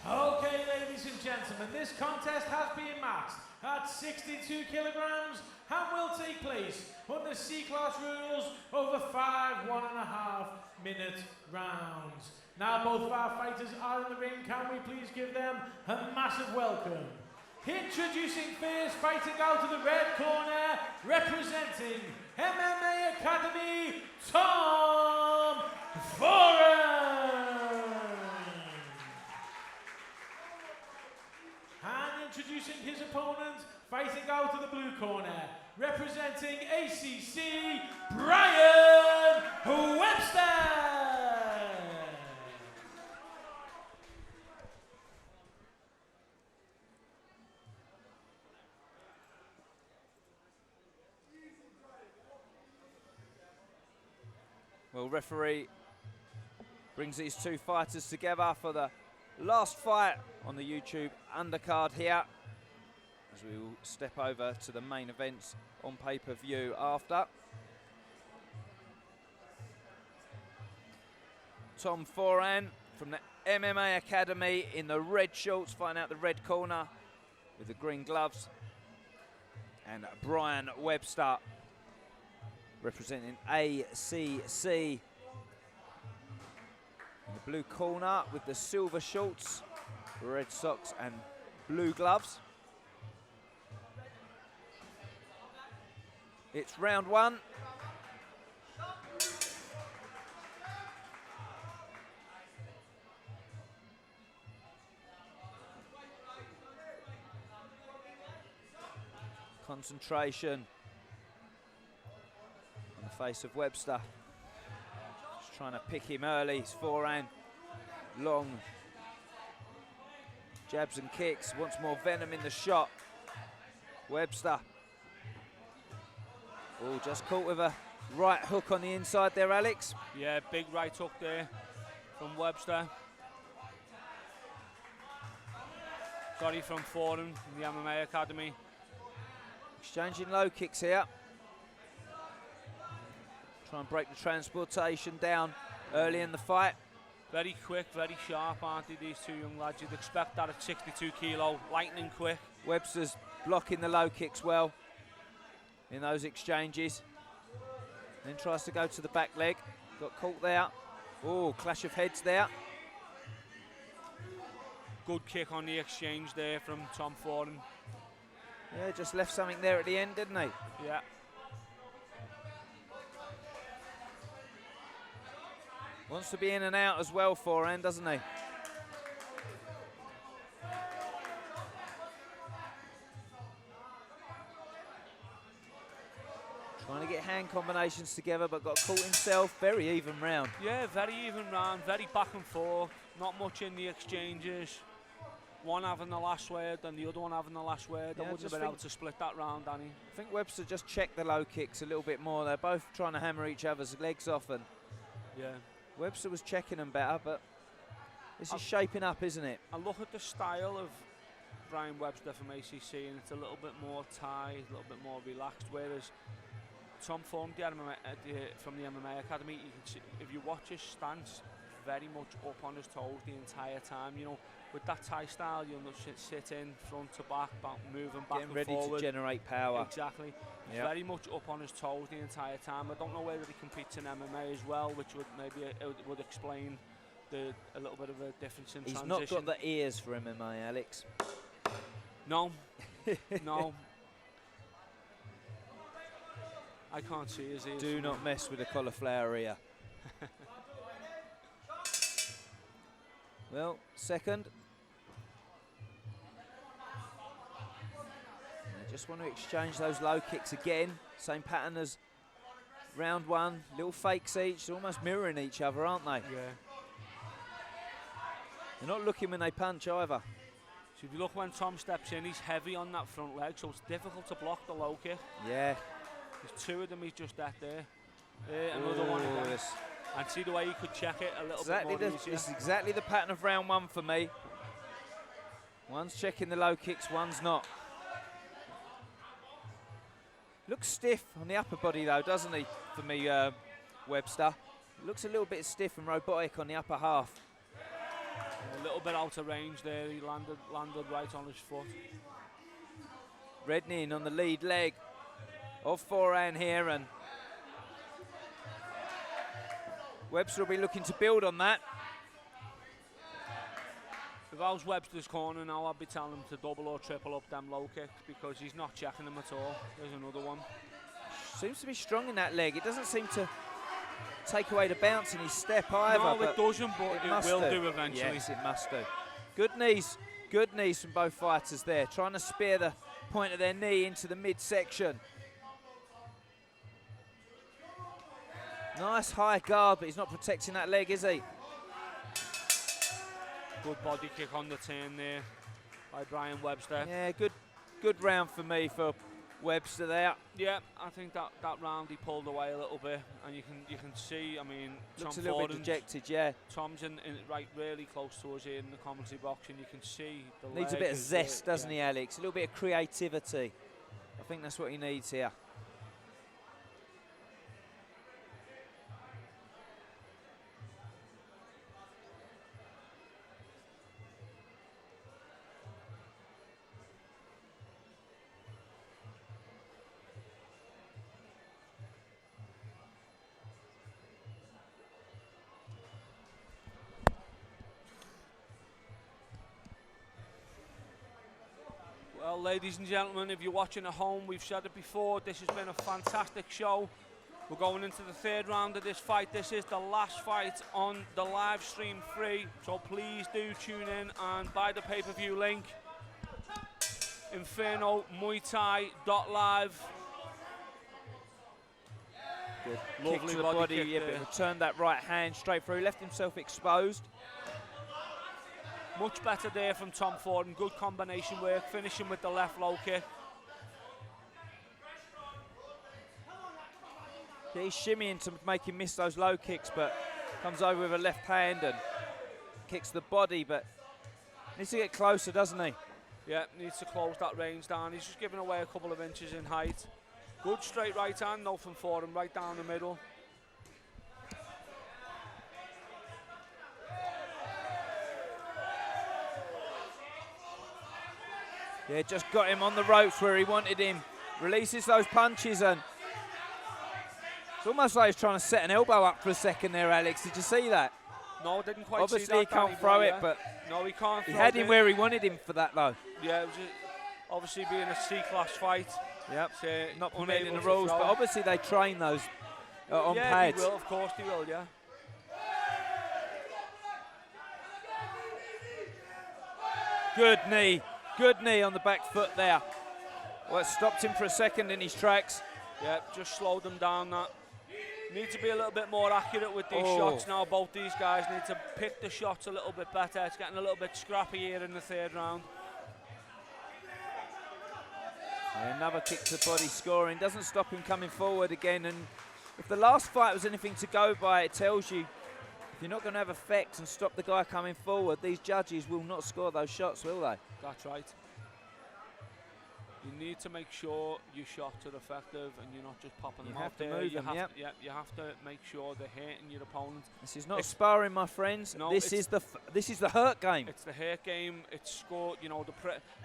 Okay, ladies and gentlemen, this contest has been matched at 62 kilograms and will take place under C-class rules over 5 1.5-minute rounds. Now both of our fighters are in the ring. Can we please give them a massive welcome? Introducing first, fighting out of the red corner, representing MMA Academy, Tom Foran. And introducing his opponent, fighting out of the blue corner, representing ACC, Brian Webster. Well, referee brings these two fighters together for the last fight on the YouTube undercard here, as we will step over to the main events on pay-per-view after. Tom Foran from the MMA Academy in the red shorts, fighting out the red corner with the green gloves. And Brian Webster representing ACC in the blue corner with the silver shorts, red socks and blue gloves. It's round one. Concentration on the face of Webster. Just trying to pick him early. It's Foran. Long jabs and kicks. Wants more venom in the shot. Webster. Oh, just caught with a right hook on the inside there, Alex. Yeah, big right hook there from Webster. Sorry, from Foran, the MMA Academy. Exchanging low kicks here. Try and break the transportation down early in the fight. Very quick, very sharp, aren't they, these two young lads? You'd expect that at 62 kilo, lightning quick. Webster's blocking the low kicks well in those exchanges. Then tries to go to the back leg. Got caught there. Oh, clash of heads there. Good kick on the exchange there from Tom Foran. Yeah, just left something there at the end, didn't he? Yeah. Wants to be in and out as well, Foran, doesn't he? Trying to get hand combinations together, but got caught himself. Very even round. Yeah, very even round, very back and forth. Not much in the exchanges. One having the last word and the other one having the last word. Yeah, I wouldn't have been able to split that round, Danny. I think Webster just checked the low kicks a little bit more. They're both trying to hammer each other's legs off, and yeah, Webster was checking them better, but this is shaping up, isn't it? I look at the style of Brian Webster from ACC, and it's a little bit more tight, a little bit more relaxed, whereas Tom Foran from the MMA Academy, you can see, if you watch his stance, very much up on his toes the entire time. You know, with that Thai style, you'll sit in front to back, moving back and ready forward. to generate power. Exactly. He's very much up on his toes the entire time. I don't know whether he competes in MMA as well, which would maybe would explain a little bit of a difference in transition. He's not got the ears for MMA, Alex. No, no. I can't see his ears. Do not mess with the cauliflower ear. Well, second. They just want to exchange those low kicks again. Same pattern as round one. Little fakes each. They're almost mirroring each other, aren't they? Yeah. They're not looking when they punch either. So if you look when Tom steps in, he's heavy on that front leg, so it's difficult to block the low kick. Yeah. There's two of them, he's just that there. Another one again. And see the way he could check it a little bit more easier. This is exactly the pattern of round one for me. One's checking the low kicks, one's not. Looks stiff on the upper body though, doesn't he, for me, Webster? Looks a little bit stiff and robotic on the upper half. A little bit out of range there. He landed right on his foot. Redknapp on the lead leg of Foran here, and Webster will be looking to build on that. If I was Webster's corner now, I'd be telling him to double or triple up them low kicks because he's not checking them at all. There's another one. Seems to be strong in that leg. It doesn't seem to take away the bounce in his step either. No, it doesn't, but it will do eventually. Yes, it must do. Good knees from both fighters there, trying to spear the point of their knee into the midsection. Nice high guard, but he's not protecting that leg, is he? Good body kick on the turn there by Brian Webster. Yeah, good round for me for Webster there. Yeah, I think that round he pulled away a little bit, and you can see. I mean, looks a little bit dejected. Yeah, Tom's in right really close to us here in the commentary box, and you can see the needs a bit of zest, doesn't he, Alex? A little bit of creativity. I think that's what he needs here. Well, ladies and gentlemen, if you're watching at home, we've said it before, this has been a fantastic show. We're going into the third round of this fight. This is the last fight on the live stream free, so please do tune in and buy the pay-per-view link. Inferno Muay Thai.live. Good. Lovely Kick to the body body, kick yeah, there. but returned that right hand straight through, left himself exposed. Much better there from Tom Foran. Good combination work, finishing with the left low kick. Yeah, he's shimmying to make him miss those low kicks, but comes over with a left hand and kicks the body, but needs to get closer, doesn't he? Yeah, needs to close that range down. He's just giving away a couple of inches in height. Good straight right hand, no from Foran, right down the middle. Yeah, just got him on the ropes where he wanted him. Releases those punches, and it's almost like he's trying to set an elbow up for a second there, Alex. Did you see that? No, I didn't quite Obviously see that. he can't throw it, but no, he can't. He had him where he wanted him for that, though. Yeah, it was obviously being a C-class fight. Yep, So not permitted in the unable to rules, throw. but obviously they train those on yeah, pads. he will, of course he will, yeah. Good knee on the back foot there. Well, it stopped him for a second in his tracks. Yeah, just slowed them down. That need to be a little bit more accurate with these shots now. Both these guys need to pick the shots a little bit better. It's getting a little bit scrappy here in the third round. Yeah, another kick to the body scoring. Doesn't stop him coming forward again. And if the last fight was anything to go by, it tells you if you're not going to have effect and stop the guy coming forward, these judges will not score those shots, will they? That's right. You need to make sure your shots are effective and you're not just popping them out there. You have to You have to make sure they're hitting your opponent. This is not sparring, my friends. No, this is the hurt game. It's the hurt game. It's score. You know,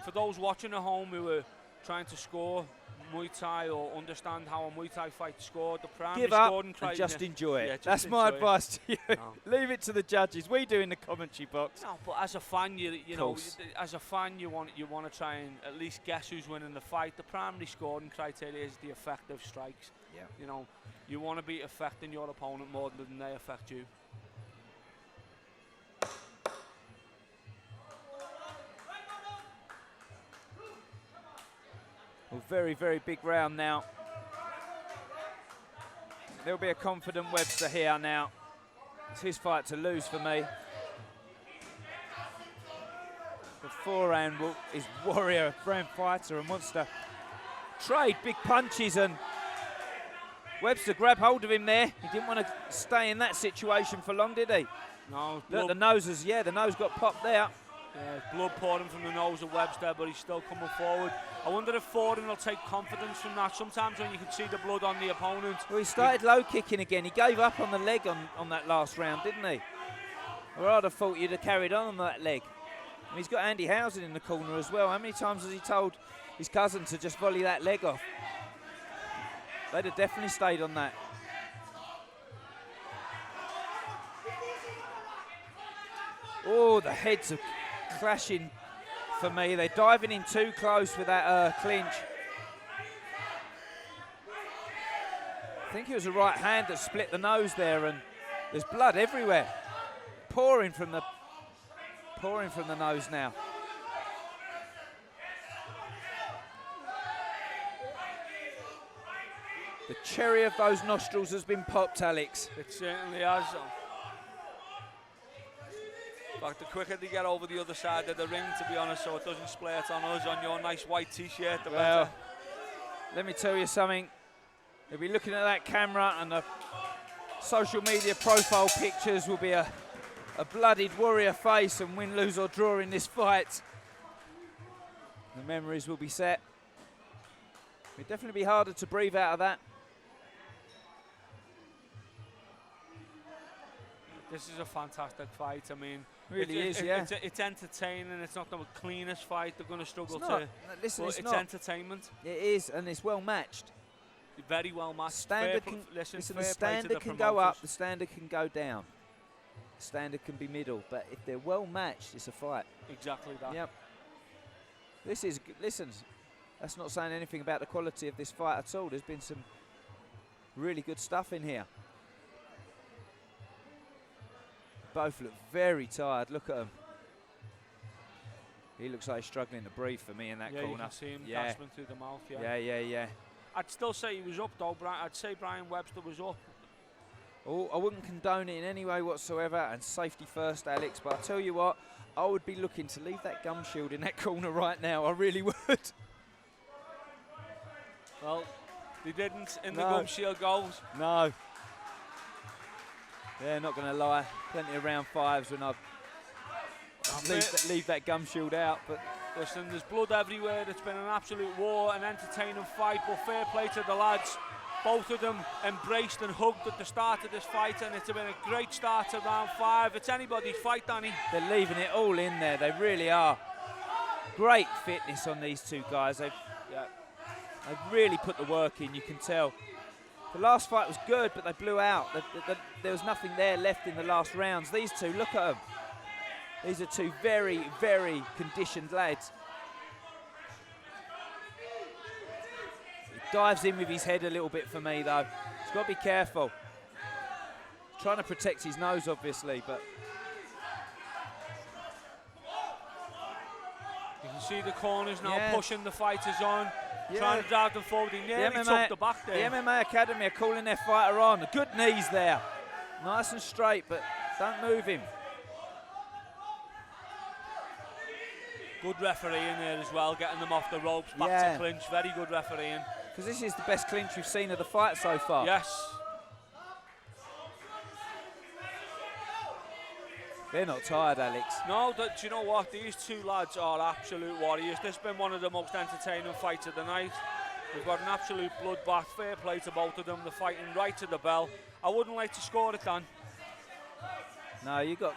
for those watching at home who are trying to score Muay Thai or understand how a Muay Thai fight scored, the primary Give up scoring and just enjoy it. Yeah, just That's my enjoy advice to you. No. Leave it to the judges. We do in the commentary box. No, but as a fan, you know, as a fan, you want to try and at least guess who's winning the fight. The primary scoring criteria is the effective strikes. Yeah. You know, you want to be affecting your opponent more than they affect you. Well, very, very big round now. There'll be a confident Webster here now. It's his fight to lose for me. The Foran is warrior, brand fighter, and wants to trade big punches, and Webster grabbed hold of him there. He didn't want to stay in that situation for long, did he? No. Look, the nose got popped there. Yeah, blood pouring from the nose of Webster, but he's still coming forward. I wonder if Foran will take confidence from that. Sometimes when you can see the blood on the opponent. Well, he started low kicking again. He gave up on the leg on that last round, didn't he? Or I'd have thought you'd have carried on that leg. And he's got Andy Housen in the corner as well. How many times has he told his cousin to just volley that leg off? They'd have definitely stayed on that. Oh, the heads are clashing for me. They're diving in too close with that clinch. I think it was a right hand that split the nose there, and there's blood everywhere. Pouring from the nose now. The cherry of those nostrils has been popped, Alex. It certainly has. In fact, the quicker they get over the other side of the ring, to be honest, so it doesn't splurt on us, on your nice white t-shirt, the better. Let me tell you something. You'll be looking at that camera, and the social media profile pictures will be a bloodied warrior face, and win, lose or draw in this fight. The memories will be set. It'll definitely be harder to breathe out of that. This is a fantastic fight. I mean, it's entertaining. It's not the cleanest fight. They're going to struggle to. Listen, it's entertainment. It is, and it's well matched. Very well matched. The standard can go up, the standard can go down. The standard can be middle, but if they're well matched, it's a fight. Exactly that. Yep. Listen, that's not saying anything about the quality of this fight at all. There's been some really good stuff in here. Both look very tired. Look at him. He looks like he's struggling to breathe for me in that corner. You can see him gasping through the mouth. Yeah. I'd still say he was up though, I'd say Brian Webster was up. Oh, I wouldn't condone it in any way whatsoever, and safety first, Alex, but I'll tell you what, I would be looking to leave that gum shield in that corner right now. I really would. Well, they didn't in the gum shield goals. No. Yeah, not going to lie. Plenty of round fives when I've leave that gum shield out. But listen, there's blood everywhere. It's been an absolute war, an entertaining fight, but fair play to the lads. Both of them embraced and hugged at the start of this fight, and it's been a great start to round 5. It's anybody's fight, Danny. They're leaving it all in there. They really are. Great fitness on these two guys. They've really put the work in, you can tell. The last fight was good, but they blew out. There was nothing there left in the last rounds. These two, look at them. These are two very, very conditioned lads. He dives in with his head a little bit for me, though. He's got to be careful. Trying to protect his nose, obviously, but... You can see the corners now pushing the fighters on. Trying to drive them forward. He nearly took the back there. The MMA Academy are calling their fighter on. Good knees there. Nice and straight, but don't move him. Good refereeing there as well, getting them off the ropes, back to clinch. Very good refereeing. Because this is the best clinch we've seen of the fight so far. Yes. They're not tired, Alex. No, do you know what? These two lads are absolute warriors. This has been one of the most entertaining fights of the night. We've got an absolute bloodbath. Fair play to both of them. They're fighting right to the bell. I wouldn't like to score it, Dan. No, you've got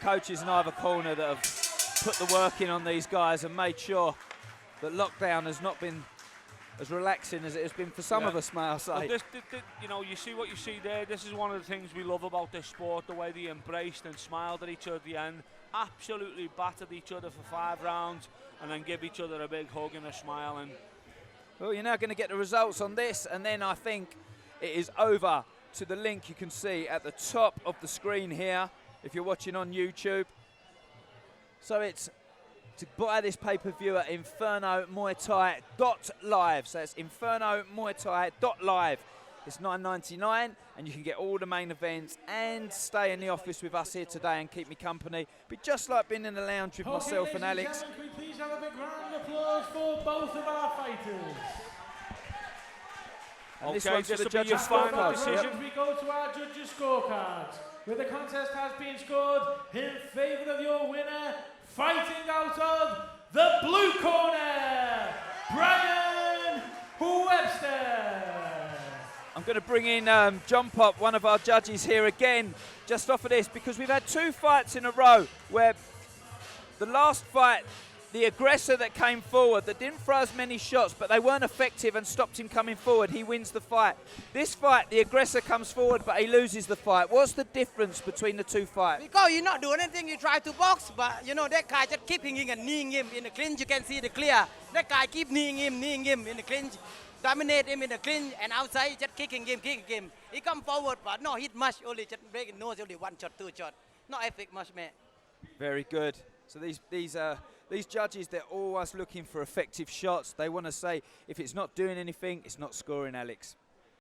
coaches in either corner that have put the work in on these guys and made sure that lockdown has not been as relaxing as it has been for some of us, may I say. Well, you know, you see what you see there. This is one of the things we love about this sport, the way they embraced and smiled at each other at the end. Absolutely battered each other for 5 rounds and then give each other a big hug and a smile. And well, you're now going to get the results on this, and then I think it is over to the link you can see at the top of the screen here if you're watching on YouTube. So it's to buy this pay-per-view at infernomuaythai.live. So it's infernomuaythai.live. It's $9.99, and you can get all the main events and stay in the office with us here today and keep me company. Be just like being in the lounge with myself and Alex. Can we please have a big round of applause for both of our fighters? And this one's for the judges' scorecards. We go to our judges' scorecards, where the contest has been scored in favour of your winner, fighting out of the blue corner, Brian Webster. I'm I'm going to bring in John Pop, one of our judges here again, just off of this, because we've had 2 fights in a row where the last fight, the aggressor that came forward, that didn't throw as many shots, but they weren't effective and stopped him coming forward, he wins the fight. This fight, the aggressor comes forward, but he loses the fight. What's the difference between the 2 fights? Because you're not doing anything, you try to box, but you know, that guy just keep hitting and kneeing him in the clinch. You can see the clear. That guy keep kneeing him in the clinch, dominate him in the clinch, and outside just kicking him. He come forward, but no hit much, only just break nose, only 1 shot, 2 shot. Not effect much, man. Very good. So these judges, they're always looking for effective shots. They want to say, if it's not doing anything, it's not scoring, Alex.